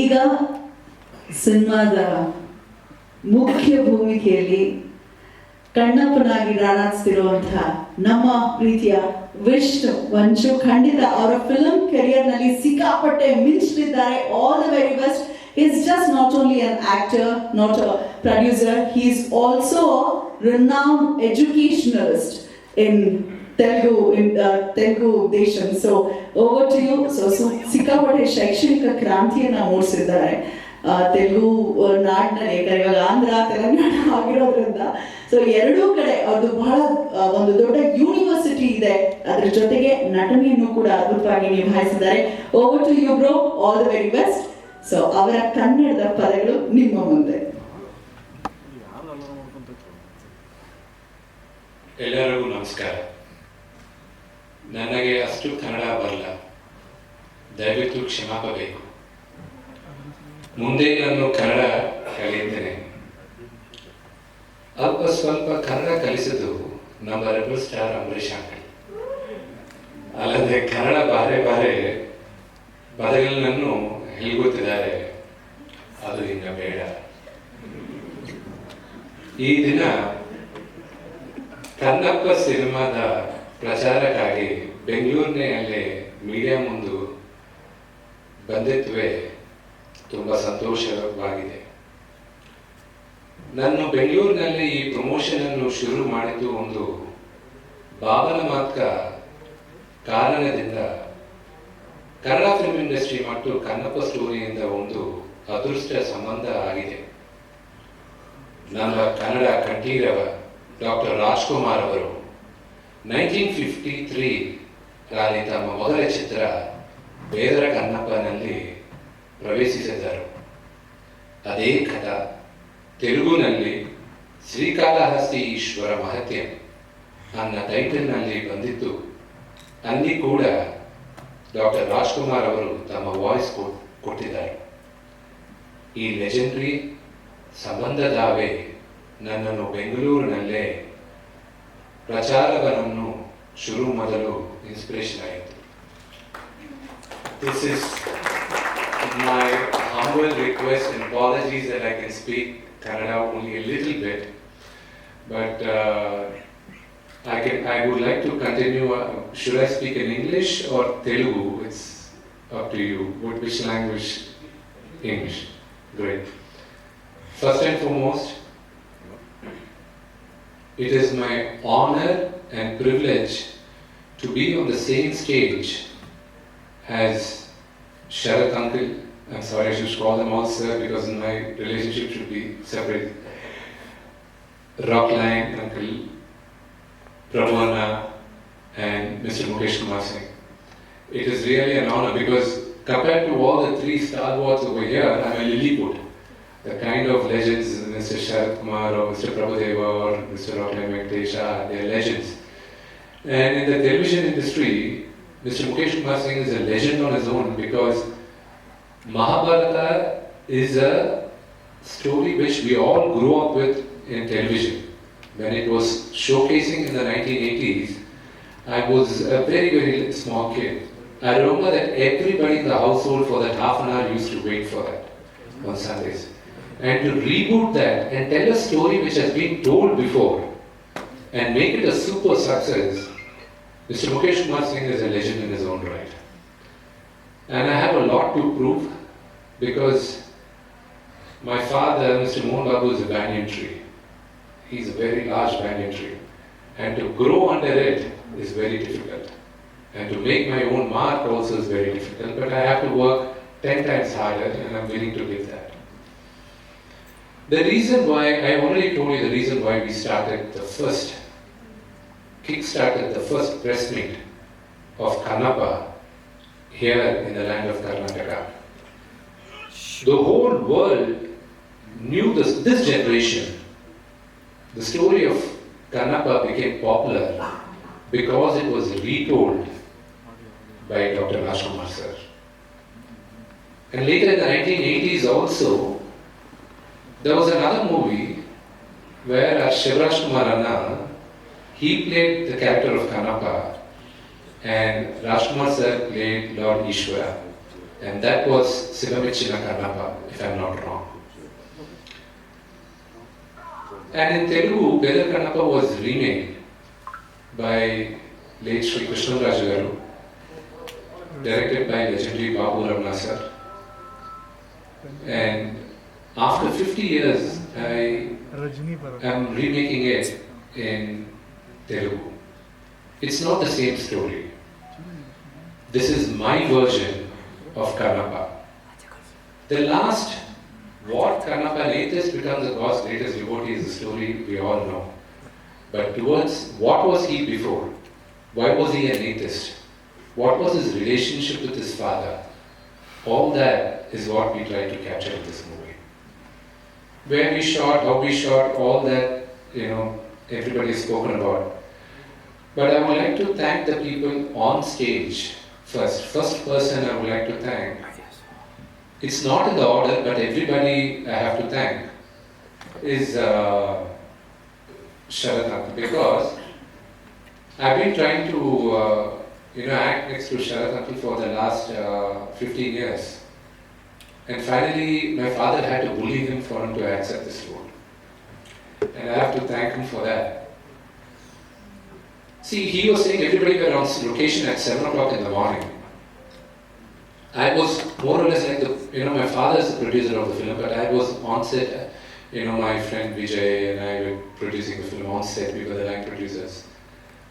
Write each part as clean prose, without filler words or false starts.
ಈಗ ಸಿನಿಮಾದ ಮುಖ್ಯ ಭೂಮಿಕೆಯಲ್ಲಿ ಕಣ್ಣಪ್ಪನಾಗಿ ರಾರಾಜಿಸಿರುವಂತಹ ನಮ್ಮ ಪ್ರೀತಿಯ ವಿಷ್ಣುಮಂಚು ಖಂಡಿತ ಅವರ ಫಿಲ್ಮ್ ಕೆರಿಯರ್ ನಲ್ಲಿ ಸಿಕ್ಕಾಪಟ್ಟೆ ಮಿಂಚಲಿದ್ದಾರೆ. All the very best. He's just not only an actor, not a producer, he's also a renowned educationalist in Telugu Nation. So over to you. So ಸಿಕ್ಕಾಪಟ್ಟೆ ಶೈಕ್ಷಣಿಕ ಕ್ರಾಂತಿಯನ್ನ ಮೂಡಿಸಿದ್ದಾರೆ ತೆಲುಗು ನಾಡಿನಲ್ಲಿ. ಇವಾಗ ಆಂಧ್ರ ತೆಲಂಗಾಣ ಆಗಿರೋದ್ರಿಂದ ಸೊ ಎರಡೂ ಕಡೆ ಅದು ಬಹಳ ಒಂದು ದೊಡ್ಡ ಯೂನಿವರ್ಸಿಟಿ ಇದೆ. ಅದ್ರ ಜೊತೆಗೆ ನಟನೆಯನ್ನು ಕೂಡ ಅದ್ಭುತವಾಗಿ ನಿಭಾಯಿಸಿದ್ದಾರೆ. Over to you bro, all the very best. So ಅವರ ಕನ್ನಡದ ಪದಗಳು ನಿಮ್ಮ ಮುಂದೆ. ಎಲ್ಲರಿಗೂ ನಮಸ್ಕಾರ. ನನಗೆ ಅಷ್ಟು ಕನ್ನಡ ಬರಲ್ಲ, ದಯವಿಟ್ಟು ಕ್ಷಮಾಪಬೇಕು. ಮುಂದೆ ನಾನು ಕನ್ನಡ ಕಲಿಯುತ್ತೇನೆ. ಅಲ್ಪ ಸ್ವಲ್ಪ ಕನ್ನಡ ಕಲಿಸಿದ್ದು ನಮ್ಮ ರೆಬಲ್ ಸ್ಟಾರ್ ಅಂಬರೀಷ್ ಅಂಕಲ್. ಅಲ್ಲದೆ ಕನ್ನಡ ಬಾರೆ ಬಾರೆ ಪದಗಳನ್ನು ಹೇಳ್ಗುತ್ತಿದ್ದಾರೆ, ಅದು ಇನ್ನು ಬೇಡ. ಈ ದಿನ ಕನ್ನಪ್ಪ ಸಿನಿಮಾದ ಪ್ರಚಾರಕ್ಕಾಗಿ ಬೆಂಗಳೂರಿನಲ್ಲಿ ಮೀಡಿಯಾ ಮುಂದೆ ಬಂದಿದ್ವೆ, ತುಂಬ ಸಂತೋಷವಾಗಿದೆ. ನಾನು ಬೆಂಗಳೂರಿನಲ್ಲಿ ಈ ಪ್ರಮೋಷನ್ ಅನ್ನು ಶುರು ಮಾಡಿದ್ದು ಒಂದು ಭಾವನಾತ್ಮಕ ಕಾರಣದಿಂದ. ಕನ್ನಡ ಫಿಲ್ಮ್ ಇಂಡಸ್ಟ್ರಿ ಮತ್ತು ಕನ್ನಪ್ಪ ಸ್ಟೋರಿಯಿಂದ ಒಂದು ಅದೃಷ್ಟ ಸಂಬಂಧ ಆಗಿದೆ. ನಮ್ಮ ಕನ್ನಡ ಕಂಠೀರವ ಡಾಕ್ಟರ್ ರಾಜ್ಕುಮಾರ್ ಅವರು 1953 ರಲ್ಲಿ ತಮ್ಮ ಮೊದಲ ಚಿತ್ರ ಬೇದರ ಕನ್ನಪ್ಪನಲ್ಲಿ ಪ್ರವೇಶಿಸಿದರು. ಅದೇ ಕಥಾ ತೆಲುಗುನಲ್ಲಿ ಶ್ರೀಕಾಳಹಸ್ತಿ ಈಶ್ವರ ಮಹತ್ಯ ಅನ್ನೋ ಟೈಟಲ್ನಲ್ಲಿ ಬಂದಿತ್ತು. ಅಲ್ಲಿ ಕೂಡ ಡಾಕ್ಟರ್ ರಾಜ್ಕುಮಾರ್ ಅವರು ತಮ್ಮ ವಾಯ್ಸ್ ಕೊಟ್ಟಿದ್ದಾರೆ. ಈ ಲೆಜೆಂಡ್ರಿ ಸಂಬಂಧದಾವೆ ನನ್ನನ್ನು ಬೆಂಗಳೂರಿನಲ್ಲೇ ಪ್ರಚಾರವನ್ನು ಶುರು ಮಾಡಲು ಇನ್ಸ್ಪಿರೇಷನ್ ಆಯಿತು. This is my humble request and apologies that I can speak Kannada only a little bit, but I would like to continue. Should I speak in English or Telugu? It's up to you. Which language? English. Great. First and foremost, it is my honor and privilege to be on the same stage as Sharath uncle. I'm sorry, I should call them all sir because my relationship should be separate. Rockline uncle, Prabhudeva, and Mr. Mukesh Kumar Singh. It is really an honor because compared to all the three stalwarts over here, I'm a Lilliput. The kind of legends, Mr. Sharath Kumar or Mr. Prabhudeva or Mr. Rockline Venkatesha, they're legends. And in the television industry, Mr. Mukesh Kumar Singh is a legend on his own because Mahabharata is a story which we all grew up with in television. When it was showcasing in the 1980s, I was a very, very small kid. I remember that everybody in the household for that half an hour used to wait for that on Sundays. And to reboot that and tell a story which has been told before and make it a super success, Mr. Mukesh Kumar Singh is a legend in his own right. And I have a lot to prove because my father, Mr. Mohan Babu, is a banyan tree. He's a very large banyan tree. And to grow under it is very difficult. And to make my own mark also is very difficult. But I have to work 10 times harder and I'm willing to give that. The reason why, I already told you the reason why we kick-started the first press meet of Kannappa here in the land of Karnataka. The whole world knew this generation. The story of Kannappa became popular because it was retold by Dr. Rajkumar sir. And later in the 1980s also, there was another movie where Shivraj Kumar Anna, he played the character of Kannappa and Rajkumar sir played Lord Ishwara. and that was Sivamichina Kannappa, if I'm not wrong. And in Telugu, Bela Kannappa was remade by late Sri Krishnaraju Garu, directed by legendary Babu Ramana sir. And after 50 years, I am remaking it in Telugu. It's not the same story. This is my version of Kannappa. The last, what Kannappa an atheist becomes a God's greatest devotee is a story we all know. But towards what was he before? Why was he an atheist? What was his relationship with his father? All that is what we try to capture in this movie. Where we shot, how we shot, all that, everybody has spoken about. But I would like to thank the people on stage first. First person I would like to thank. It's not in the order, but everybody I have to thank is Sharath, because I've been trying to act next to Sharath for the last 15 years. And finally, my father had to bully him for him to accept this role. And I have to thank him for that. See, he was saying everybody were on location at 7 o'clock in the morning. I was more or less like my father is the producer of the film, but I was on set, my friend Vijay and I were producing the film on set. We were the line producers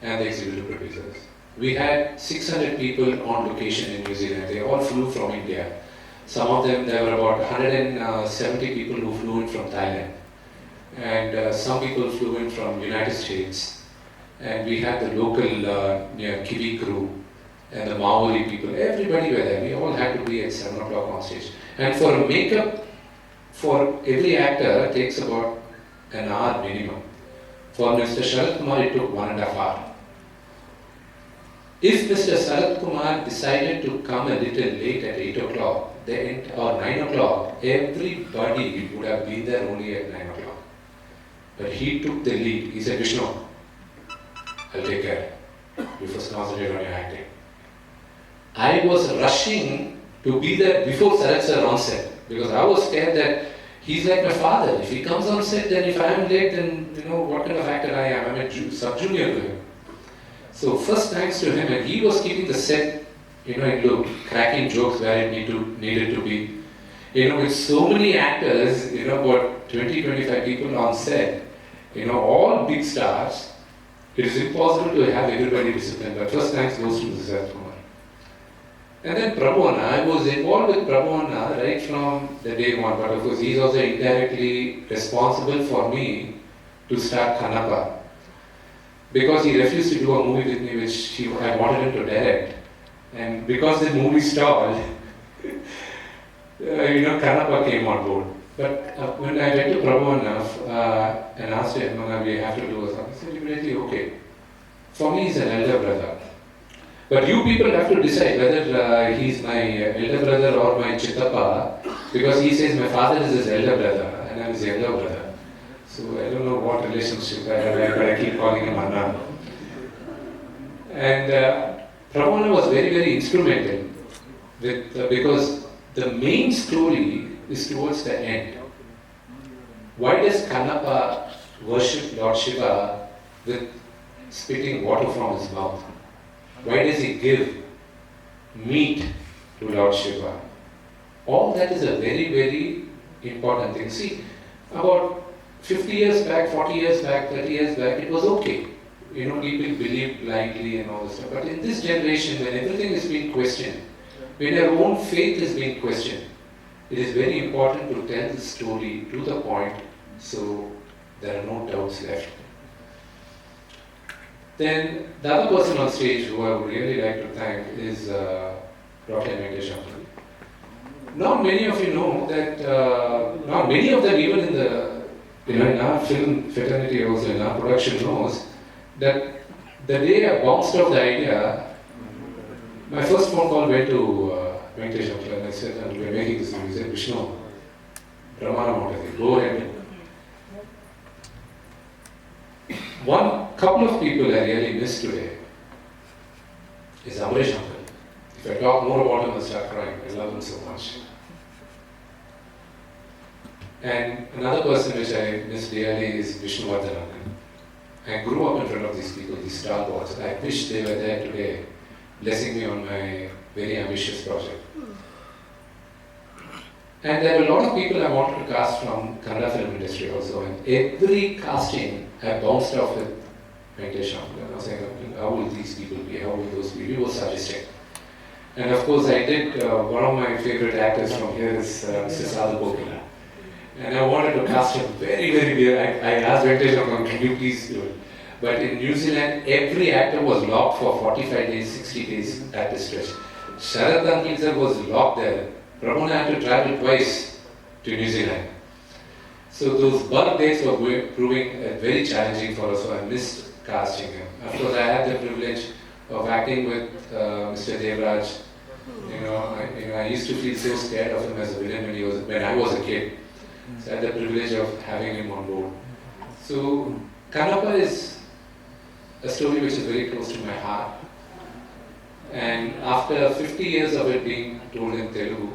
and the executive producers. We had 600 people on location in New Zealand. They all flew from India. Some of them, there were about 170 people who flew in from Thailand. And some people flew in from United States. And we had the local Kiwi crew and the Maori people. Everybody were there. We all had to be at 7 o'clock on stage. And for a makeup, for every actor, it takes about an hour minimum. For Mr. Sharath Kumar, it took 1.5 hours. If Mr. Sharath Kumar decided to come a little late at 8 o'clock or 9 o'clock, everybody would have been there only at 9 o'clock. But he took the lead. He said, Vishnu, I'll take care. You first concentrate on your acting. I was rushing to be there before Sharath sir on set, because I was scared that he's like my father. If he comes on set, then if I am late, then what kind of actor I am. I'm a sub-junior to him. So first thanks to him, and he was keeping the set, in look, cracking jokes where it needed to be. With so many actors, about 20-25 people on set, all big stars, it is impossible to have everybody disciplined. But first thanks goes to Sharath Kumar. And then Prabhudeva, I was involved with Prabhudeva right from the day one, but of course he is also indirectly responsible for me to start Kannappa. Because he refused to do a movie with me which I wanted him to direct. And because the movie stalled, Kannappa came on board. But when I went to Prabhudeva and asked him, we have to do something, he said immediately, okay. For me, he's an elder brother. But you people have to decide whether he's my elder brother or my chittappa, because he says my father is his elder brother and I'm his younger brother. So I don't know what relationship I have, but I keep calling him Anna. And Prabhudeva was very, very instrumental because the main story is towards the end. Why does Kannappa worship Lord Shiva with spitting water from his mouth? Why does he give meat to Lord Shiva? All that is a very, very important thing. See, about 50 years back, 40 years back, 30 years back, it was okay. People believed blindly and all this stuff. But in this generation, when everything is being questioned, when your own faith is being questioned, it is very important to tell the story to the point so there are no doubts left. Then the other person on stage who I would really like to thank is Dr. Vishnumanchu. Not many of you know that, not many of them even in our film fraternity also, in our production knows that the day I bounced off the idea, my first phone call went to Venkateshwar and I said, we're making this movie. He said, Vishnu, Pramana, go ahead. One couple of people I really miss today is Amrish uncle. If I talk more about him, I'll start crying. I love him so much. And another person which I miss dearly is Vishnumanchu. I grew up in front of these people, these stalwarts. I wish they were there today, blessing me on my very ambitious project. And there were a lot of people I wanted to cast from Kannada film industry also, and every casting I bounced off with Venkatesh. I was saying, how will these people be? How will those be? We were suggesting. And of course, I did, one of my favorite actors from here is Mr. Sadhu Bokila. And I wanted to cast him very, very dear. I asked Venkatesh, can you please do it? But in New Zealand, every actor was locked for 45 days, 60 days at this stretch. Sharath uncle was locked there. Prabhudeva had to travel twice to New Zealand. So those birth dates were proving very challenging for us, so I missed casting him. Of course, I had the privilege of acting with Mr. Devraj. I used to feel so scared of him as a villain when I was a kid. So I had the privilege of having him on board. So Kannappa is a story which is very close to my heart. And after 50 years of it being told in Telugu,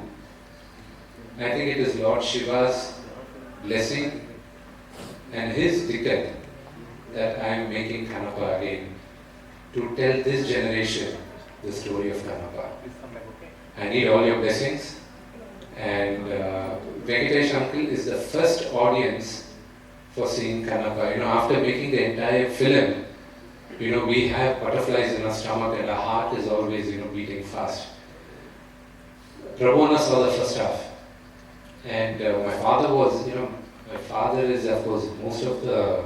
I think it is Lord Shiva's blessing and his decree that I am making Kannappa again to tell this generation the story of Kannappa. I need all your blessings, and Venkatesh uncle is the first audience for seeing Kannappa. After making the entire film, we have butterflies in our stomach and our heart is always, beating fast. Prabhudeva saw the first half. And my father is, of course, most of the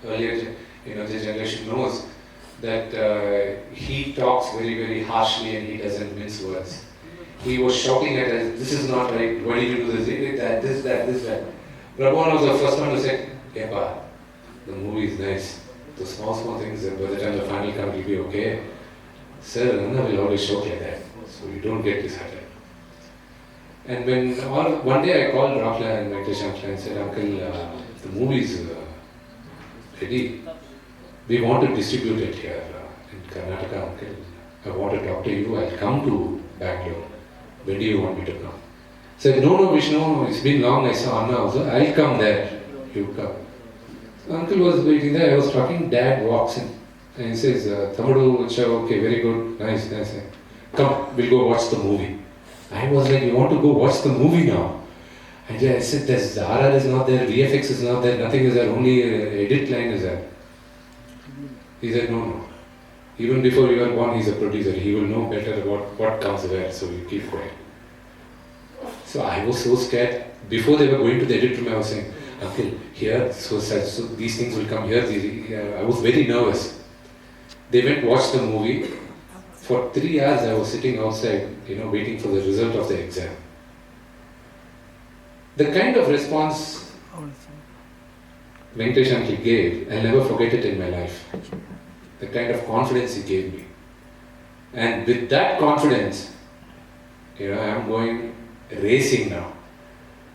earlier, this generation knows that he talks very, very harshly and he doesn't mince words. He was shouting at us, this is not right, why did you do this, that. Prabhudeva was the first one to say, Epa, the movie is nice. The small things, by the time the final comes, will be okay. Sir, Nana will always shout like that, so you don't get disheartened. And when one day I called Rakla and Venkatesh uncle and said, Uncle, the movie is ready. We want to distribute it here in Karnataka, Uncle. I want to talk to you. I'll come to Bangalore. When do you want me to come? I said, no, Vishnu, it's been long. I saw Anna also. I'll come there. You come. So Uncle was waiting there. I was talking. Dad walks in and he says, Thamudu, okay, very good, nice. Come, we'll go watch the movie. I was like, you want to go watch the movie now? And I said, the RR is not there, VFX is not there, nothing is there, only edit line is there. He said, no. Even before you were born, he's a producer. He will know better what comes where, so you keep quiet. So I was so scared. Before they were going to the edit room, I was saying, Uncle, here, so these things will come here. I was very nervous. They went watch the movie. For 3 hours I was sitting outside, waiting for the result of the exam. The kind of response Venkatesh uncle gave, I'll never forget it in my life. The kind of confidence he gave me. And with that confidence, I am going racing now.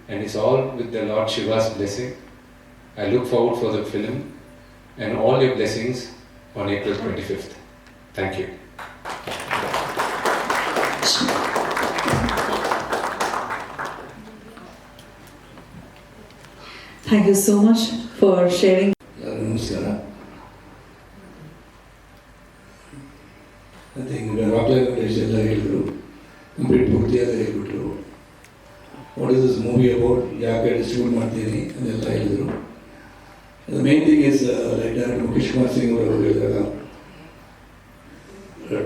And it's all with the Lord Shiva's blessing. I look forward for the film and all your blessings on April 25th. Thank you. Thank you so much for sharing. Namaskara. I think Rakla is complete Purtiya. What is this movie about? Yaka distribute Martini and the main thing is like Director Vishnumanchu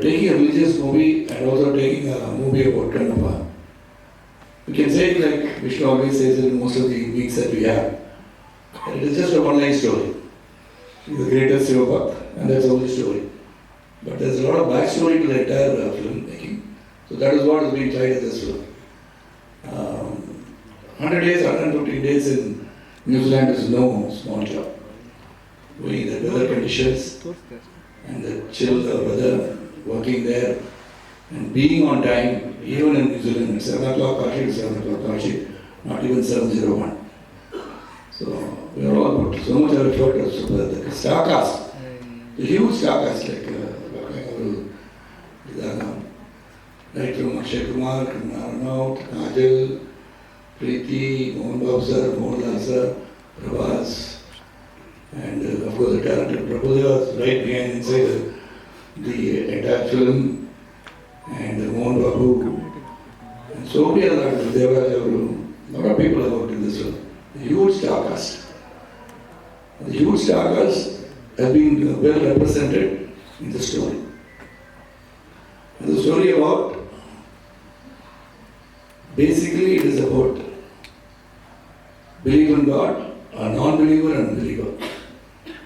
taking a religious movie and also taking a movie about Kannappa. We can say it like Vishnu always says in most of the weeks that we have. And it is just a one-line story. He's the greatest Shiva Bhakt, and that's the only story. But there's a lot of backstory to the entire film making. So that is what is being tried in this film. 100 days, 115 days in New Zealand is no small job. Knowing the weather conditions and the chill weather, working there and being on time, even in New Zealand, at 7 o'clock call sheet, 7 o'clock call sheet, not even 7:01. So we are all put so much effort. So the star cast, the huge star cast like right from Akshay Kumar, Kannada, Kajal, Preeti, Mohan Babu sir, Mohanlal sir, Prabhas, and of course the talented Prabhudeva is right behind inside the entire film, and Mohan Babu, and so many other actors. There were a lot of people have worked in this film. A huge star cast. The huge star cast has been well represented in the story. And the story about, basically it is about belief in God, a non-believer and believer.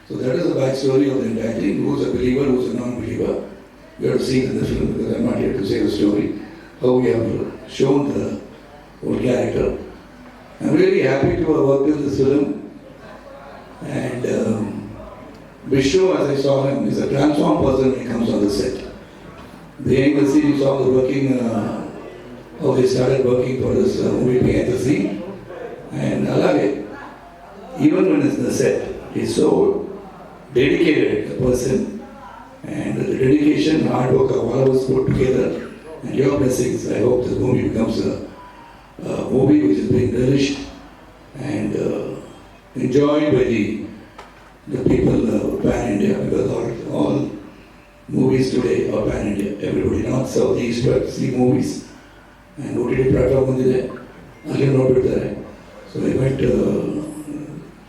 So that is the backstory of the entire thing. Who's a believer, who's a non-believer. You have to see it in the film because I'm not here to say the story. How we have shown the whole character. I'm really happy to have worked in this film. And Vishnu, as I saw him, is a transformed person when he comes on the set. Behind the scene, you saw the working, how they started working for this movie behind the scene. And I love it. Even when it's in the set, he's so dedicated, the person. And the dedication, hard work of all of us put together. And your blessings, I hope this movie becomes a movie which is being relished and enjoyed by the people pan-India, because all movies today are pan-India. Everybody, not South, East, but see movies. And OTT platform on there, again not there. So I went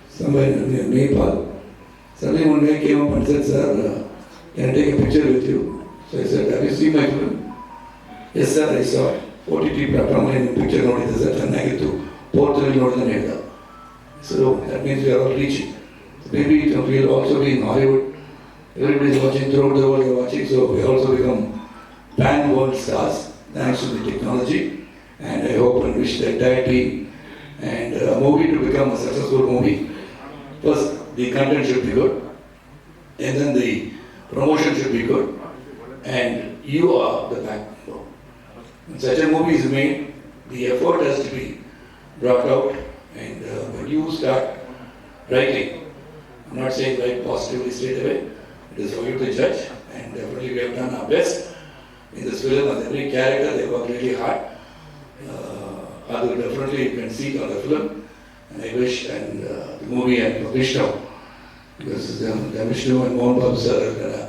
somewhere in Nepal. Suddenly one guy came up and said, "Sir, can I take a picture with you?" So I said, "Have you seen my film?" "Yes sir, I saw it. OTT platform in picture notice that ಚೆನ್ನಾಗಿತ್ತು ಪೋರ್ಟಲ್ಲಿ ನೋಡಿದ್ರೆ ಹೇಳ್ದ." So that means we are all reaching. So maybe it will also be in Hollywood. Everybody is watching, throughout the world they are watching, so we also become pan-world stars thanks to the technology. And I hope and wish the entire team and a movie to become a successful movie. First, the content should be good, and then the promotion should be good, and you are the backbone. When such a movie is made, the effort has to be brought out, and when you start writing, I'm not saying write positively straight away, it is for you to judge, and definitely we have done our best in this film, and every character they work really hard. Definitely you can see it on the film, and I wish, and the movie and Vishnu, because the Vishnu and Mohan Babu sir have done a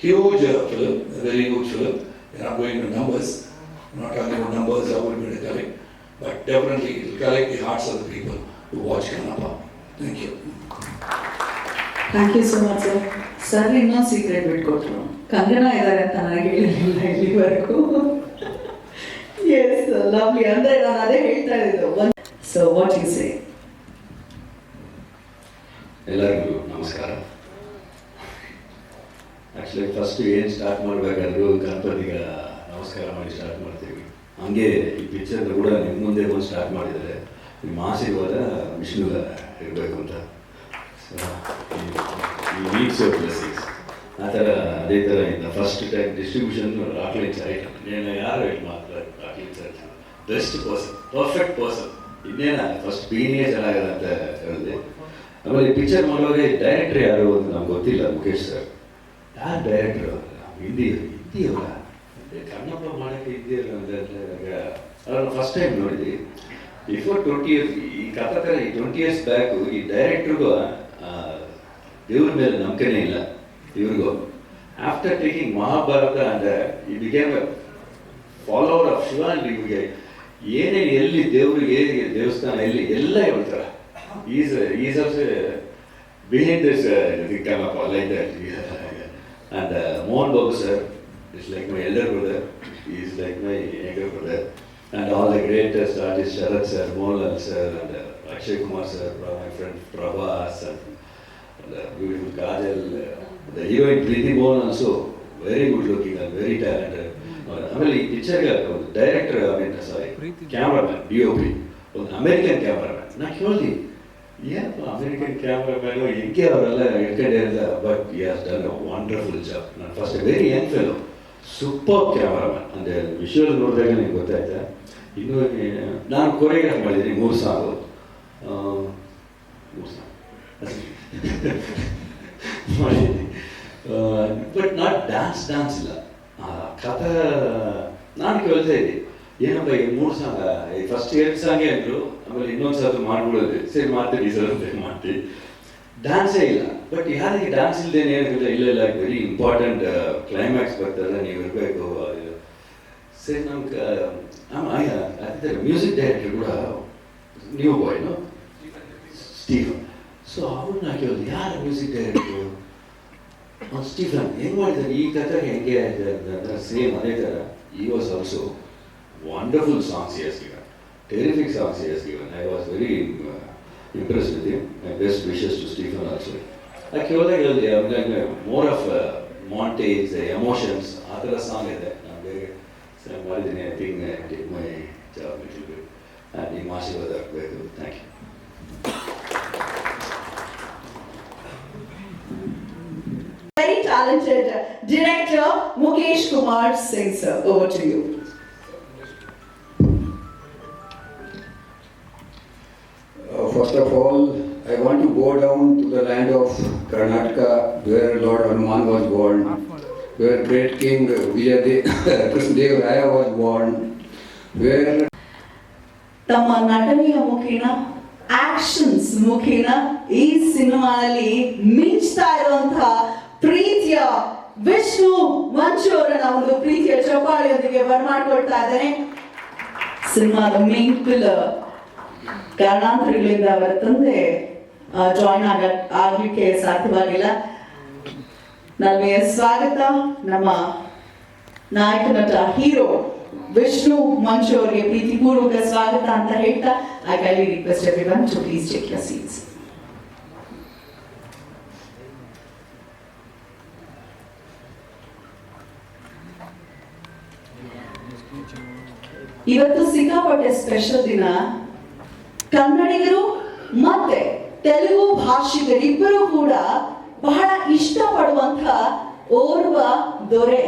huge film, a very good film. They are not going into numbers, not talking about numbers, how we're going to collect, but definitely it will collect the hearts of the people who watch Kannappa. Thank you. Thank you so much sir. Sir ಇನ್ನೊಂದು secret ಬಿಟ್ಕೊಟ್ರು, ಕನ್ನಡ ಇದ್ದಾರೆ ಅಂತ ನನಗೆ ಹೇಳಿರಲಿಲ್ಲ ಇಲ್ಲಿವರೆಗೂ. Yes, lovely. ಅಂದರೆ ನಾನು ಅದೇ ಹೇಳ್ತಾ ಇದ್ದು. So what you say? ಎಲ್ಲರಿಗೂ ನಮಸ್ಕಾರ. ಆ್ಯಕ್ಚುಲಿ ಫಸ್ಟ್ ಏನು ಸ್ಟಾರ್ಟ್ ಮಾಡಬೇಕಾದ್ರೂ ಗಣಪತಿಗೆ ನಮಸ್ಕಾರ ಮಾಡಿ ಸ್ಟಾರ್ಟ್ ಮಾಡ್ತೀವಿ. ಹಂಗೆ ಈ ಪಿಕ್ಚರ್ನ ಕೂಡ ನಿಮ್ಮ ಮುಂದೆ ಬಂದು ಸ್ಟಾರ್ಟ್ ಮಾಡಿದರೆ ನಿಮ್ಮ ಆಶೀರ್ವಾದ ವಿಷ್ಣುಗ ಇರಬೇಕು ಅಂತ. ಈ ವೀಕ್ಸ್ ಆಫ್ ಬ್ಲೆಸ್ಸಿಂಗ್ಸ್ ಆ ಥರ ಅದೇ ಥರ ಇನ್ನು ಫಸ್ಟ್ ಟೈಮ್ ಡಿಸ್ಟ್ರಿಬ್ಯೂಷನ್ ರಾಕ್ಲಿನ್ ಚಾಯ್ಟ್ నేను ಯಾರು ಹೇಳಿ ಮಾತಾಡೋದು ರಾಕ್ಲಿನ್ ಚಾಯ್ಟ್ ಬೆಸ್ಟ್ ಪರ್ಸನ್, ಪರ್ಫೆಕ್ಟ್ ಪರ್ಸನ್. ಇನ್ನೇನ ಫಸ್ಟ್ ಬೀನೇ ಚೆನ್ನಾಗದ ಅಂತ ಹೇಳಿದೆ. ಆಮೇಲೆ ಈ ಪಿಕ್ಚರ್ ಮಾಡುವಾಗ ಡೈರೆಕ್ಟ್ರ್ ಯಾರು ಅಂತ ನಮ್ಗೆ ಗೊತ್ತಿಲ್ಲ. ಮುಖೇಶ್ ಸರ್ ಯಾರು ಡೈರೆಕ್ಟ್ರು? ಹಿಂದಿಯವರ ಕನ್ನಪ್ಪ ಮಾಡೋಕ್ಕೆ ಹಿಂದಿಯಲ್ಲ ಅಂತ ಅವ್ರನ್ನ ಫಸ್ಟ್ ಟೈಮ್ ನೋಡಿದ್ವಿ. ಬಿಫೋರ್ 20 years ಈ ಕಥೆ ಥರ ಈ 20 years ಬ್ಯಾಕು ಈ ಡೈರೆಕ್ಟ್ರಿಗೂ ದೇವ್ರ ಮೇಲೆ ನಂಬಿಕೆನೇ ಇಲ್ಲ ಇವ್ರಿಗೂ. ಆಫ್ಟರ್ ಟೇಕಿಂಗ್ ಮಹಾಭಾರತ ಅಂದರೆ ಈ became A follower of Shiva. And ಇವ್ರಿಗೆ ಏನೇನು ಎಲ್ಲಿ ದೇವ್ರಿಗೆ ಹೇಗೆ ದೇವಸ್ಥಾನ ಎಲ್ಲಿ ಎಲ್ಲ ಹೇಳ್ತಾರೆ. Is also behind this Kannappa like that. And Mohan Babu sir is like my elder brother. He is like my younger brother. And all the greatest artists, Sharath sir, Mohanlal sir, and Akshay Kumar sir, my friend Prabhas, and beautiful Kajal. The heroine Preeti Mohan also very good looking and very talented. ಆಮೇಲೆ ಈ ಪಿಕ್ಚರ್ಗೆ ಒಂದು director, sorry cameraman, DOP, ಒಂದು American cameraman. ನಾ ಕೇಳಿದೆ ಏನಪ್ಪ American cameraman ಹೆಂಗೆ ಅವರೆಲ್ಲ ಹಿಡ್ಕೊಂಡಿರೋದ, but he has done a wonderful job. ನಾನು first very young fellow, super cameraman ಅಂದರೆ ವಿಷುವಲ್ ನೋಡಿದಾಗ ನನಗೆ ಗೊತ್ತಾಯ್ತಾ. ಇನ್ನೂ ನಾನು ಕೊರಿಯೋಗ್ರಾಫ್ ಮಾಡಿದ್ದೀನಿ 3 ಸಾಂಗು ಮಾಡಿದ್ದೀನಿ. ಬಟ್ ನಾಟ್ ಡ್ಯಾನ್ಸ್ ಇಲ್ಲ. ಕಥಾ ನಾನು ಕೇಳ್ತಾ ಇದ್ದೆ, ಏನಪ್ಪ ಈ 3 ಸಾಂಗ್, ಫಸ್ಟ್ 2 ಸಾಂಗೇ ಅಂದರು, ಆಮೇಲೆ ಇನ್ನೊಂದು ಸಾಲ ಮಾಡ್ಬಿಡೋದು, ಸರಿ ಮಾಡ್ತೀವಿ ಸರ್ ಅಂತ ಮಾಡ್ತೀವಿ. ಡ್ಯಾನ್ಸೇ ಇಲ್ಲ. ಬಟ್ ಯಾರಿಗೆ ಡ್ಯಾನ್ಸ್ ಇಲ್ಲದೇನೆ ಏನಿಲ್ಲ, ಇಲ್ಲ ವೆರಿ ಇಂಪಾರ್ಟೆಂಟ್ ಕ್ಲೈಮ್ಯಾಕ್ಸ್ ಬರ್ತದೆ, ನೀವು ಇರಬೇಕು. ಸರಿ ನಮ್ಗೆ ಅದೇ ಮ್ಯೂಸಿಕ್ ಡೈರೆಕ್ಟರ್ ಕೂಡ ನ್ಯೂ ಬಾಯ್ನು ಸ್ಟೀಫನ್. ಸೊ ಅವ್ರನ್ನ ಕೇಳಿದ್ರು, ಯಾರು ಮ್ಯೂಸಿಕ್ ಡೈರೆಕ್ಟ್ರು? ಸ್ಟೀಫನ್ ಹೆಂಗೆ ಮಾಡಿದ್ದಾರೆ ಈ ಕಥೆ, ಹೆಂಗೆ ಆಗಿದೆ ಸೇಮ್ ಅದೇ ಥರ. ಈ was also wonderful songs he has given, terrific songs he has given. I was very impressed with him. My best wishes to Stephen also. I ಕೇಳಿದಾಗ ಮೋರ್ ಆಫ್ ಮಾಂಟೇಜ್, ಎಮೋಷನ್ಸ್ ಆ ಥರ ಸಾಂಗ್ ಇದೆ. ನಾನು ಬೇರೆ ಮಾಡಿದ್ದೀನಿ. I think I did my job little bit. ನಿಮ್ಮ ಆಶೀರ್ವಾದ ಆಗಬೇಕು. Thank you. Very talented director Mukesh Kumar Singh sir, over to you. First of all, I want to go down to the land of Karnataka, where Lord Hanuman was born, where great King Vishnumanchu was born, where ತಮ್ಮ ನಟನೆಯ ಮುಖೇನ, actions ಮುಖೇನ ಈ ಸಿನಿಮಾದಲ್ಲಿ ಮಿಂಚ್ತಾ ಇರುವಂತಹ ಪ್ರೀತಿಯ ವಿಷ್ಣು ಮಂಚು ಅವರನ್ನ ಒಂದು ಪ್ರೀತಿಯ ಚಪ್ಪಾಳೆಯೊಂದಿಗೆ ಬರಮಾಡ್ಕೊಳ್ತಾ ಇದ್ದೇನೆ. ಸಿನಿಮಾದ ಮೇನ್ ಪಿಲ್ಲರ್, ಕಾರಣಾಂತರಗಳಿಂದ ಅವರ ತಂದೆ ಜಾಯಿನ್ ಆಗ್ಲಿಕ್ಕೆ ಸಾಧ್ಯವಾಗಿಲ್ಲ. ನಲ್ಮೆಯ ಸ್ವಾಗತ ನಮ್ಮ ನಾಯಕ ನಟ ಹೀರೋ ವಿಷ್ಣು ಮಂಚು ಅವರಿಗೆ ಪ್ರೀತಿಪೂರ್ವಕ ಸ್ವಾಗತ ಅಂತ ಹೇಳ್ತಾ, I kindly request everyone to please take your seats. ಇವತ್ತು ಸಿಕ್ಕಾಪಟ್ಟೆ ಸ್ಪೆಷಲ್ ದಿನ. ಕನ್ನಡಿಗರು ಮತ್ತೆ ತೆಲುಗು ಭಾಷಿಗರಿಬ್ಬರು ಕೂಡ ಬಹಳ ಇಷ್ಟಪಡುವಂತಹ ಓರ್ವ ದೊರೆ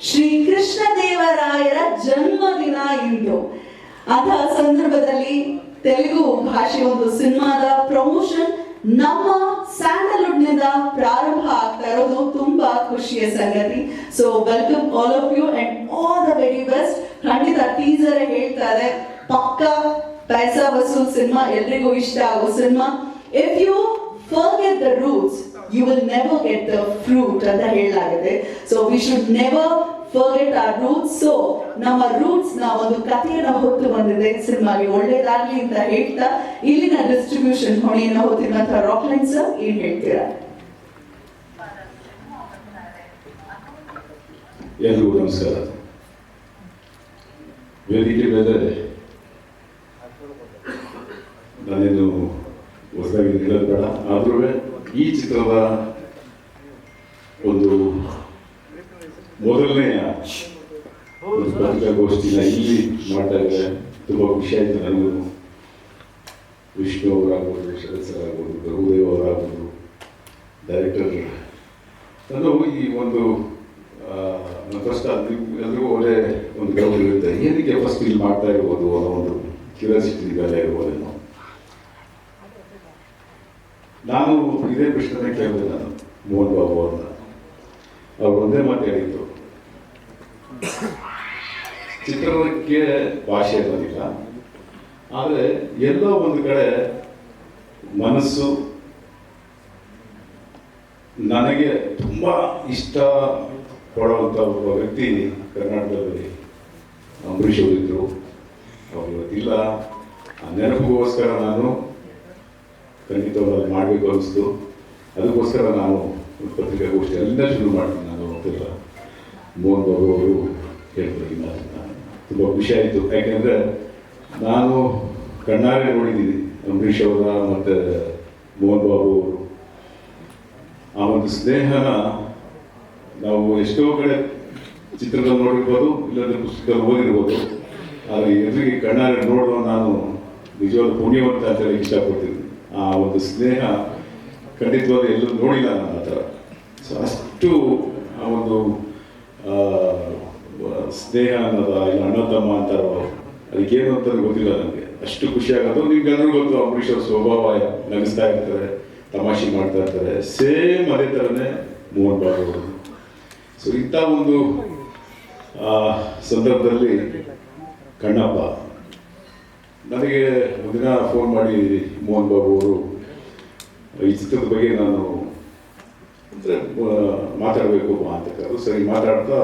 ಶ್ರೀ ಕೃಷ್ಣ ದೇವರಾಯರ ಜನ್ಮದಿನ ಇಂದು. ಅಂತಹ ಸಂದರ್ಭದಲ್ಲಿ ತೆಲುಗು ಭಾಷೆ ಒಂದು ಸಿನಿಮಾದ ಪ್ರಮೋಷನ್ ನಮ್ಮ ಸ್ಯಾಂಡಲ್ವುಡ್ ನಿಂದ ಪ್ರಾರಂಭ ಆಗ್ತಾ ಇರೋದು ತುಂಬಾ ಖುಷಿಯ ಸಂಗತಿ. So welcome all of you and all the very best. ಖಂಡಿತ ಟೀಸರ್ ಹೇಳ್ತಾ ಇದೆ, ಪಕ್ಕಾ ಪೈಸಾ ವಸೂಲ್ ಸಿನಿಮಾ, ಎಲ್ರಿಗೂ ಇಷ್ಟ ಆಗೋ cinema. If you forget the roots, you will never get the fruit ಅಂತ ಹೇಳಲಾಗಿದೆ. So we should never forget our roots. So ನಮ್ಮ ರೂಟ್ಸ್ ನ ಒಂದು ಕಥೆಯನ್ನ ಹೊತ್ತು ಬಂದಿದೆ ಸಿನಿಮಾಗೆ, ಒಳ್ಳೇದಾಗ್ಲಿ ಅಂತ ಹೇಳ್ತಾ ಇಲ್ಲಿನ ಡಿಸ್ಟ್ರಿಬ್ಯೂಷನ್ ಹೊಣೆಯನ್ನ ಹೊತ್ತಿರುವಂತಹ ರಾಕ್ಲೈನ್ ಸರ್ ಏನ್ ಹೇಳ್ತೀರಾ? ಎಲ್ರಿಗೂ ನಮಸ್ಕಾರ. ವೇದಿಕೆ ಮೇಲೆ ನಾನೇನು ಹೊಸದಾಗಿ ಹೇಳೋದು ಬೇಡ, ಆದ್ರೂ ಈ ಚಿತ್ರದ ಒಂದು ಮೊದಲನೆಯ ಒಂದು ಪತ್ರಿಕಾಗೋಷ್ಠಿನ ಇಲ್ಲಿ ಮಾಡ್ತಾ ಇದ್ದಾರೆ. ತುಂಬ ಖುಷಿ ಆಯಿತು ನನಗೂ. ವಿಷ್ಣು ಅವರಾಗ್ಬೋದು, ಶರತ್ ಸರ್ ಆಗ್ಬೋದು, ಪ್ರಭುದೇವ ಅವರಾಗ್ಬೋದು, ಡೈರೆಕ್ಟರ್, ನಾನು ಈ ಒಂದು ಫಸ್ಟ್ ಎಲ್ರಿಗೂ ಒಳ್ಳೆ ಒಂದು ಗೌರವ ಇರುತ್ತೆ. ಏನಕ್ಕೆ ಫಸ್ಟ್ ಇಲ್ಲಿ ಮಾಡ್ತಾ ಇರ್ಬೋದು ಅನ್ನೋ ಒಂದು ಕ್ಯೂರಿಯಾಸಿಟಿ ಇದೆಲ್ಲ ಇರ್ಬೋದೇನೋ. ನಾನು ಇದೇ ಪ್ರಶ್ನೆ ಕೇಳಿದೆ ನಾನು ಮೋಹನ್ ಬಾಬು ಅವ್ರನ್ನ. ಅವ್ರು ಒಂದೇ ಮಾತು ಹೇಳಿದ್ರು, ಚಿತ್ರರಂಗಕ್ಕೆ ಭಾಷೆ ಅನ್ನೋದಿಲ್ಲ, ಆದರೆ ಎಲ್ಲೋ ಒಂದು ಕಡೆ ಮನಸ್ಸು ನನಗೆ ತುಂಬ ಇಷ್ಟ ಪಡುವಂಥ ಒಬ್ಬ ವ್ಯಕ್ತಿ ಕರ್ನಾಟಕದಲ್ಲಿ ಅಂಬರೀಷ್ ಅವರಿದ್ದರು. ಅವರು ಇವತ್ತಿಲ್ಲ. ಆ ನೆನಪಿಗೋಸ್ಕರ ನಾನು ಖಂಡಿತವಾಗಿ ಮಾಡಬೇಕು ಅನಿಸ್ತು. ಅದಕ್ಕೋಸ್ಕರ ನಾನು ಪತ್ರಿಕಾಗೋಷ್ಠಿ ಅಲ್ಲಿಂದ ಶುರು ಮಾಡ್ತೀನಿ. ನಾನು ಗೊತ್ತಿಲ್ಲ, ಮೋಹನ್ ಬಾಬು ಅವರು ಹೇಳ್ತಾರೆ, ತುಂಬ ಖುಷಿ ಆಯಿತು. ಯಾಕೆಂದರೆ ನಾನು ಕಣ್ಣಾರೆ ನೋಡಿದ್ದೀನಿ ಅಂಬರೀಷ್ ಅವರ ಮತ್ತು ಮೋಹನ್ ಬಾಬು ಅವರು. ಆ ಒಂದು ಸ್ನೇಹನ ನಾವು ಎಷ್ಟೋ ಕಡೆ ಚಿತ್ರದಲ್ಲಿ ನೋಡಿರ್ಬೋದು, ಇಲ್ಲಾಂದರೆ ಪುಸ್ತಕದಲ್ಲಿ ಓದಿರ್ಬೋದು, ಆದರೆ ಎದುರಿಗೆ ಕಣ್ಣಾರೆ ನೋಡುವ ನಾನು ನಿಜವಾದ ಪುಣ್ಯವಂತ ಅಂತ ಹೇಳಿ ಇಷ್ಟಪಡ್ತೀನಿ. ಆ ಒಂದು ಸ್ನೇಹ ಖಂಡಿತವಾದ ಎಲ್ಲೂ ನೋಡಿಲ್ಲ ನಾನು ಆ ಥರ. ಸೊ ಅಷ್ಟು ಆ ಒಂದು ಸ್ನೇಹ ಅನ್ನೋದ, ಇಲ್ಲ ಅಣ್ಣ ತಮ್ಮ ಅಂತಾರೋ, ಅದಕ್ಕೇನು ಅಂತ ಗೊತ್ತಿಲ್ಲ ನನಗೆ. ಅಷ್ಟು ಖುಷಿ ಆಗೋದು. ನಿಮ್ಗೆಲ್ಲರೂ ಗೊತ್ತು, ಅಂಬರೀಷ್ ಅವ್ರ ಸ್ವಭಾವ ನಗಿಸ್ತಾ ಇರ್ತಾರೆ, ತಮಾಷೆ ಮಾಡ್ತಾ ಇರ್ತಾರೆ. ಸೇಮ್ ಅದೇ ಥರನೇ ಮೋಹನ್ ಬಾಬು ಅವರು. ಸೊ ಇಂಥ ಒಂದು ಆ ಸಂದರ್ಭದಲ್ಲಿ ಕಣ್ಣಪ್ಪ ನನಗೆ ಒಂದಿನ ಫೋನ್ ಮಾಡಿ ಮೋಹನ್ ಬಾಬು ಅವರು ಈ ಚಿತ್ರದ ಬಗ್ಗೆ ನಾನು ಅಂದರೆ ಮಾತಾಡಬೇಕು ಅಂತ ಕರೆದು ಸರಿ ಮಾತಾಡ್ತಾ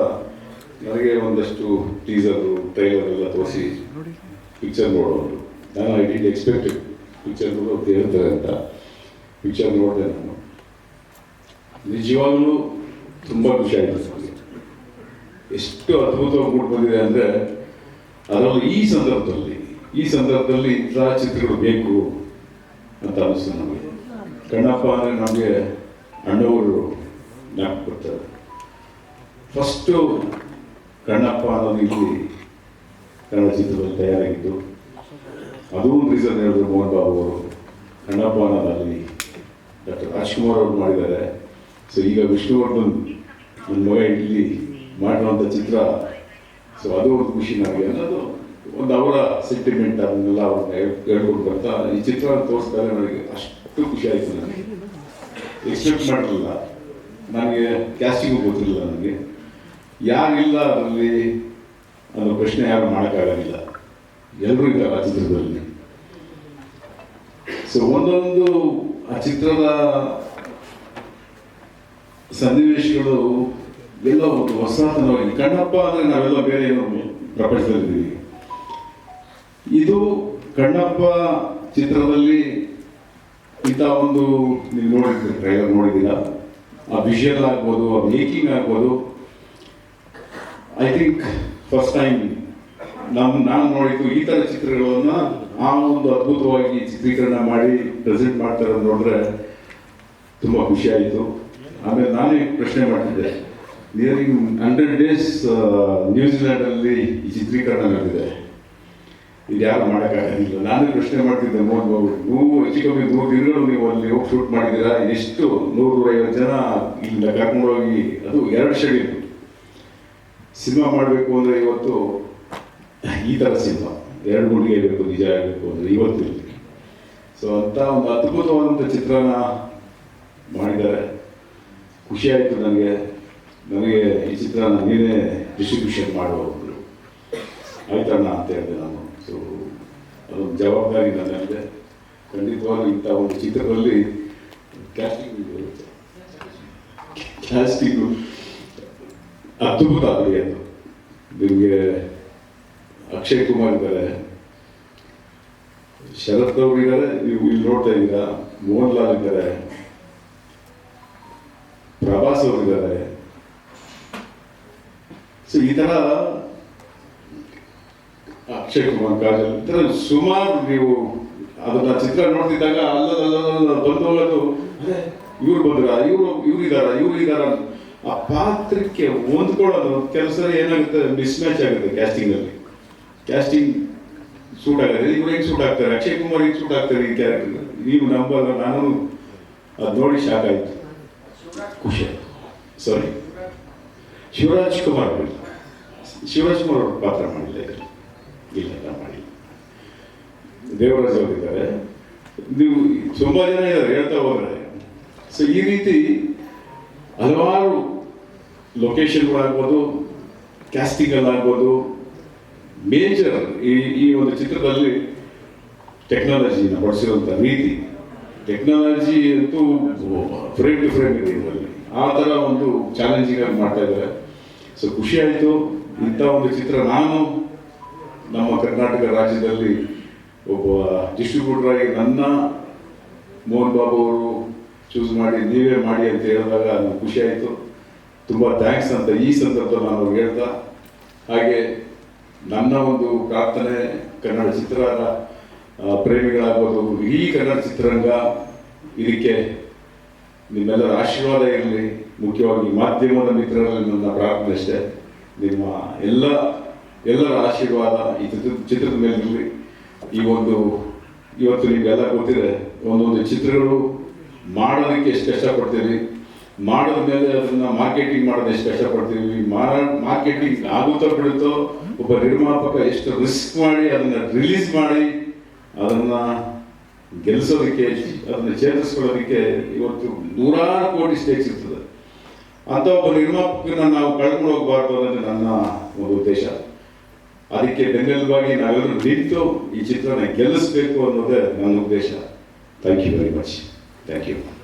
ನನಗೆ ಒಂದಷ್ಟು ಟೀಸರು ಟ್ರೈಲರ್ ಎಲ್ಲ ತೋರಿಸಿ ಪಿಕ್ಚರ್ ನೋಡೋರು. ನಾನು ಐ ಡಿಡ್ ಎಕ್ಸ್ಪೆಕ್ಟೆಡ್ ಪಿಕ್ಚರ್ ನೋಡೋದು ಹೇಳ್ತಾರೆ ಅಂತ ಪಿಕ್ಚರ್ ನೋಡಿದೆ. ನಾನು ನಿಜವಾಗ್ಲೂ ತುಂಬ ಖುಷಿ ಆಯಿತು ನನಗೆ. ಎಷ್ಟು ಅದ್ಭುತವಾಗಿ ಮೂಡ್ ಬಂದಿದೆ ಅಂದರೆ ಅದರಲ್ಲೂ ಈ ಸಂದರ್ಭದಲ್ಲಿ ಇಂಥ ಚಿತ್ರಗಳು ಬೇಕು ಅಂತ ಅನ್ನಿಸ್ತು ನಮಗೆ. ಕಣ್ಣಪ್ಪ ಅಂದರೆ ನಮಗೆ ಅಣ್ಣವರು ಜ್ಞಾಪಕ ಬರ್ತಾರೆ. ಫಸ್ಟು ಕಣ್ಣಪ್ಪ ಅನ್ನೋದು ಇಲ್ಲಿ ಕನ್ನಡ ಚಿತ್ರದಲ್ಲಿ ತಯಾರಾಗಿದ್ದು. ಅದು ಒಂದು ರೀಸನ್ ಹೇಳಿದ್ರು ಮೋಹನ್ ಬಾಬು ಅವರು. ಕಣ್ಣಪ್ಪ ಅನ್ನೋದಲ್ಲಿ ಡಾಕ್ಟರ್ ರಾಜ್ಕುಮಾರ್ ಅವರು ಮಾಡಿದ್ದಾರೆ. ಸೊ ಈಗ ವಿಷ್ಣುವರ್ಧನ್ ನನ್ನ ಮಗ ಇಲ್ಲಿ ಮಾಡಿರುವಂಥ ಚಿತ್ರ. ಸೊ ಅದು ಒಂದು ಖುಷಿ ನನಗೆ. ಅನ್ನೋದು ಒಂದು ಅವರ ಸೆಂಟಿಮೆಂಟ್ ಅದನ್ನೆಲ್ಲ ಅವ್ರನ್ನ ಹೇಳ್ಕೊಂಡು ಬರ್ತಾ ಈ ಚಿತ್ರ ತೋರಿಸಿದಾಗ ನನಗೆ ಅಷ್ಟು ಖುಷಿ ಆಯಿತು. ನನಗೆ ಎಕ್ಸ್ಪೆಕ್ಟ್ ಮಾಡಿರಲಿಲ್ಲ. ನನಗೆ ಕ್ಯಾಸ್ಟಿಂಗು ಗೊತ್ತಿರಲಿಲ್ಲ. ನನಗೆ ಯಾರಿಲ್ಲ ಅದರಲ್ಲಿ ಅನ್ನೋ ಪ್ರಶ್ನೆ ಯಾರು ಮಾಡೋಕ್ಕಾಗಲಿಲ್ಲ. ಎಲ್ಲರೂ ಇದ್ದಾರೆ ಆ ಚಿತ್ರದಲ್ಲಿ. ಸೊ ಒಂದೊಂದು ಆ ಚಿತ್ರದ ಸನ್ನಿವೇಶಗಳು ಎಲ್ಲ ಒಂದು ಹೊಸತನವಾಗಿ. ಕಣ್ಣಪ್ಪ ಅಂದರೆ ನಾವೆಲ್ಲ ಬೇರೆ ಏನೋ ಪ್ರಪಂಚದಲ್ಲಿದ್ದೀವಿ. ಇದು ಕಣ್ಣಪ್ಪ ಚಿತ್ರದಲ್ಲಿ ಇಂಥ ಒಂದು ನೀವು ನೋಡಿದ್ದೀರಿ, ಟ್ರೈಲರ್ ನೋಡಿದ್ದೀರಾ, ಆ ವಿಷುವಲ್ ಆಗ್ಬೋದು, ಆ ಮೇಕಿಂಗ್ ಆಗ್ಬೋದು. ಐ ಥಿಂಕ್ ಫಸ್ಟ್ ಟೈಮ್ ನಾನು ನೋಡಿದ್ದು ಈ ಥರ ಚಿತ್ರಗಳನ್ನು ಆ ಒಂದು ಅದ್ಭುತವಾಗಿ ಚಿತ್ರೀಕರಣ ಮಾಡಿ ಪ್ರೆಸೆಂಟ್ ಮಾಡ್ತಾರೆ ನೋಡಿದ್ರೆ ತುಂಬ ಖುಷಿ ಆಯಿತು. ಆಮೇಲೆ ನಾನೇ ಪ್ರಶ್ನೆ ಮಾಡ್ತಿದ್ದೆ, ನಿಯರಿಂಗ್ 100 days ನ್ಯೂಜಿಲ್ಯಾಂಡಲ್ಲಿ ಈ ಚಿತ್ರೀಕರಣ ನಡೆದಿದೆ, ಇದು ಯಾರು ಮಾಡೋಕ್ಕಾಗೋದಿಲ್ಲ. ನಾನು ಪ್ರಶ್ನೆ ಮಾಡ್ತಿದ್ದೆ ಮೋಹನ್ ಬಾಬು, ಹೆಚ್ಚು ಕಮ್ಮಿ 100 ದಿನಗಳು ನೀವು ಅಲ್ಲಿ ಹೋಗಿ ಶೂಟ್ ಮಾಡಿದ್ದೀರಾ, ಎಷ್ಟು 150 ಜನ ಇಲ್ಲಿಂದ ಕರ್ಕೊಂಡೋಗಿ, ಅದು 2 ಶೆಡ್ಯೂಲ್ ಸಿನಿಮಾ ಮಾಡಬೇಕು ಅಂದರೆ ಇವತ್ತು ಈ ಥರ ಸಿನಿಮಾ 2 ಗುಂಡಿಗೆ ಬೇಕು, ನಿಜ ಆಗಬೇಕು ಅಂದರೆ ಇವತ್ತಿರಲಿ. ಸೊ ಅಂಥ ಒಂದು ಅದ್ಭುತವಾದಂಥ ಚಿತ್ರನ ಮಾಡಿದ್ದಾರೆ. ಖುಷಿ ಆಯಿತು ನನಗೆ ಈ ಚಿತ್ರನ ನೀನೇ ಡಿಸ್ಟ್ರಿಬ್ಯೂಷನ್ ಮಾಡುವವರು ಆಯ್ತಣ್ಣ ಅಂತ ಹೇಳಿದೆ ನಾನು. ಸೊ ಅದೊಂದು ಜವಾಬ್ದಾರಿ ನನ್ನಲ್ಲಿದೆ. ಖಂಡಿತವಾಗ್ಲೂ ಇಂಥ ಒಂದು ಚಿತ್ರದಲ್ಲಿ ಕ್ಯಾಸ್ಟಿಂಗು ಅದ್ಭುತ ಆಗಲಿ. ಅದು ನಿಮಗೆ ಅಕ್ಷಯ್ ಕುಮಾರ್ ಇದ್ದಾರೆ, ಶರತ್ ಅವರು ಇದ್ದಾರೆ, ನೀವು ಇಲ್ಲಿ ನೋಡ್ತಾ ಇದ್ದೀರಾ, ಮೋಹನ್ ಲಾಲ್ ಇದ್ದಾರೆ, ಪ್ರಭಾಸ್ ಅವರು ಇದ್ದಾರೆ. ಸೊ ಈ ಥರ ಅಕ್ಷಯ್ ಕುಮಾರ್, ಕಾಜಲ್, ಈ ಥರ ಸುಮಾರು ನೀವು ಅದನ್ನ ಚಿತ್ರ ನೋಡ್ತಿದ್ದಾಗ ಅಲ್ಲ ಬಂದು ಹೋಗೋದು, ಇವ್ರು ಬಂದ್ರ, ಇವ್ರು ಇದಾರ ಆ ಪಾತ್ರಕ್ಕೆ ಹೊಂದ್ಕೊಳ್ಳೋದು. ಕೆಲವು ಸಲ ಏನಾಗುತ್ತೆ, ಮಿಸ್ ಮ್ಯಾಚ್ ಆಗುತ್ತೆ ಕ್ಯಾಸ್ಟಿಂಗಲ್ಲಿ. ಕ್ಯಾಸ್ಟಿಂಗ್ ಸೂಟ್ ಆಗುತ್ತೆ, ಇವ್ರು ಹೆಂಗೆ ಸೂಟ್ ಆಗ್ತಾರೆ, ಅಕ್ಷಯ್ ಕುಮಾರ್ ಹೆಂಗೆ ಸೂಟ್ ಆಗ್ತಾರೆ ಈ ಕ್ಯಾರೆಕ್ಟರ್, ನೀವು ನಂಬಲ್ಲ. ನಾನು ಅದು ನೋಡಿ ಶಾಕ್ ಆಯಿತು, ಖುಷಿ ಆಯಿತು. ಸಾರಿ, ಶಿವರಾಜ್ ಕುಮಾರ್ ಅವರು ಪಾತ್ರ ಮಾಡಿಲ್ಲ ಇಲ್ಲ ಮಾಡಿಲ್ಲ. ದೇವರಾಜ್ ಅವರಿದ್ದಾರೆ, ನೀವು ತುಂಬ ಜನ ಇದ್ದಾರೆ ಹೇಳ್ತಾ ಹೋದರೆ. ಸೊ ಈ ರೀತಿ ಹಲವಾರು ಲೊಕೇಶನ್ಗಳಾಗ್ಬೋದು, ಕ್ಯಾಸ್ಟಿಂಗಲ್ಲಾಗ್ಬೋದು, ಮೇಜರ್ ಈ ಒಂದು ಚಿತ್ರದಲ್ಲಿ ಟೆಕ್ನಾಲಜಿನ ಬಳಸಿರುವಂಥ ರೀತಿ, ಟೆಕ್ನಾಲಜಿ ಅಂತೂ ಫ್ರೇಮ್ ಟು ಫ್ರೇಮ್ ಇದೆ ಇದರಲ್ಲಿ. ಆ ಥರ ಒಂದು ಚಾಲೆಂಜಿಂಗ್ ಆಗಿ ಮಾಡ್ತಾ ಇದ್ದಾರೆ. ಸೊ ಖುಷಿ ಆಯಿತು. ಇಂಥ ಒಂದು ಚಿತ್ರ ನಾನು ನಮ್ಮ ಕರ್ನಾಟಕ ರಾಜ್ಯದಲ್ಲಿ ಒಬ್ಬ ಡಿಸ್ಟ್ರಿಬ್ಯೂಟರ್ ಆಗಿ ನನ್ನ ಮೋಹನ್ ಬಾಬು ಅವರು ಚೂಸ್ ಮಾಡಿ ನೀವೇ ಮಾಡಿ ಅಂತ ಹೇಳಿದಾಗ ನನಗೆ ಖುಷಿ ಆಯಿತು. ತುಂಬ ಥ್ಯಾಂಕ್ಸ್ ಅಂತ ಈ ಸಂದರ್ಭದಲ್ಲಿ ನಾನು ಹೇಳ್ತಾ, ಹಾಗೆ ನನ್ನ ಒಂದು ಪ್ರಾರ್ಥನೆ ಕನ್ನಡ ಚಿತ್ರ ಪ್ರೇಮಿಗಳಾಗ್ಬೋದು, ಈ ಕನ್ನಡ ಚಿತ್ರರಂಗ, ಇದಕ್ಕೆ ನಿಮ್ಮೆಲ್ಲರ ಆಶೀರ್ವಾದ ಇರಲಿ. ಮುಖ್ಯವಾಗಿ ಮಾಧ್ಯಮದ ಮಿತ್ರರಲ್ಲಿ ನನ್ನ ಪ್ರಾರ್ಥನೆ ಅಷ್ಟೇ, ನಿಮ್ಮ ಎಲ್ಲರ ಆಶೀರ್ವಾದ ಈ ಚಿತ್ರದ ಮೇಲೆ ಇರಲಿ. ಇವತ್ತು ನಿಮಗೆಲ್ಲ ಗೊತ್ತಿದೆ, ಒಂದೊಂದು ಚಿತ್ರಗಳು ಮಾಡೋದಕ್ಕೆ ಎಷ್ಟು ಕಷ್ಟಪಡ್ತೀವಿ, ಮಾಡಿದ ಮೇಲೆ ಅದನ್ನು ಮಾರ್ಕೆಟಿಂಗ್ ಮಾಡೋದು ಎಷ್ಟು ಕಷ್ಟಪಡ್ತೀವಿ, ಮಾರ್ಕೆಟಿಂಗ್ ಆಗುತ್ತೋ ಬಿಡುತ್ತೋ, ಒಬ್ಬ ನಿರ್ಮಾಪಕ ಎಷ್ಟು ರಿಸ್ಕ್ ಮಾಡಿ ಅದನ್ನು ರಿಲೀಸ್ ಮಾಡಿ ಅದನ್ನು ಗೆಲ್ಲಿಸೋದಕ್ಕೆ, ಅದನ್ನು ಚೇತರಿಸ್ಕೊಳ್ಳೋದಕ್ಕೆ ಇವತ್ತು 100 ಕೋಟಿ ಸ್ಟೇಕ್ಸ್ ಇರ್ತದೆ. ಅಂಥ ಒಬ್ಬ ನಿರ್ಮಾಪಕನ ನಾವು ಕಳ್ಕೊಂಡು ಹೋಗಬಾರ್ದು ಅನ್ನೋದು ನನ್ನ ಒಂದು ಉದ್ದೇಶ. ಅದಕ್ಕೆ ಬೆನ್ನೆಲುಬಾಗಿ ನಾವೆಲ್ಲರೂ ನಿಂತು ಈ ಚಿತ್ರನ ಗೆಲ್ಲಿಸಬೇಕು ಅನ್ನೋದೇ ನನ್ನ ಉದ್ದೇಶ. Thank you very much. Thank you.